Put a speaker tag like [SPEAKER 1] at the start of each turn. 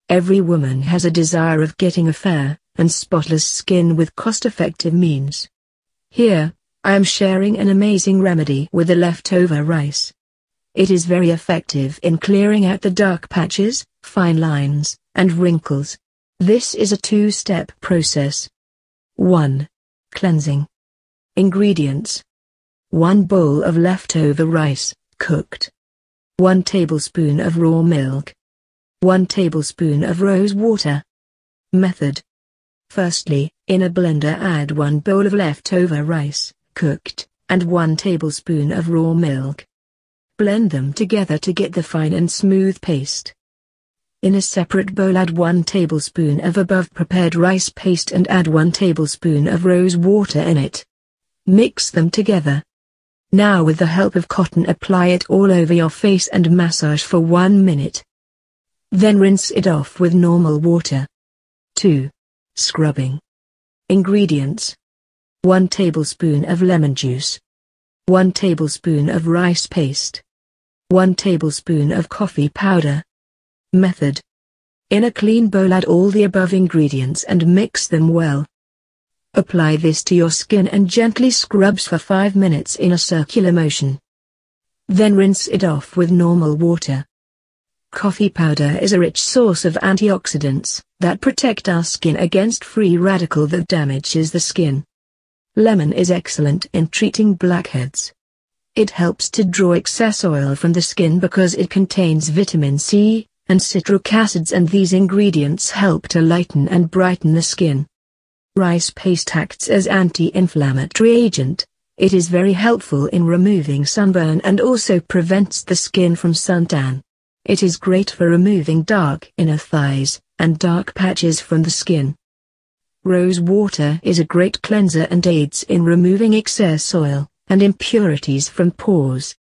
[SPEAKER 1] Every woman has a desire of getting a fair and spotless skin with cost-effective means. Here, I am sharing an amazing remedy with the leftover rice. It is very effective in clearing out the dark patches, fine lines, and wrinkles. This is a two-step process. 1. Cleansing. Ingredients: 1 bowl of leftover rice, cooked. 1 tablespoon of raw milk. 1 tablespoon of rose water. Method: firstly, in a blender add 1 bowl of leftover rice, cooked, and 1 tablespoon of raw milk. Blend them together to get the fine and smooth paste. In a separate bowl add 1 tablespoon of above prepared rice paste and add 1 tablespoon of rose water in it. Mix them together. Now with the help of cotton apply it all over your face and massage for 1 minute. Then rinse it off with normal water. 2. Scrubbing. Ingredients: 1 tablespoon of lemon juice. 1 tablespoon of rice paste. 1 tablespoon of coffee powder. Method: in a clean bowl add all the above ingredients and mix them well. Apply this to your skin and gently scrub for 5 minutes in a circular motion. Then rinse it off with normal water. Coffee powder is a rich source of antioxidants that protect our skin against free radical that damages the skin. Lemon is excellent in treating blackheads. It helps to draw excess oil from the skin because it contains vitamin C and citric acids, and these ingredients help to lighten and brighten the skin. Rice paste acts as anti-inflammatory agent. It is very helpful in removing sunburn and also prevents the skin from suntan. It is great for removing dark inner thighs and dark patches from the skin. Rose water is a great cleanser and aids in removing excess oil and impurities from pores.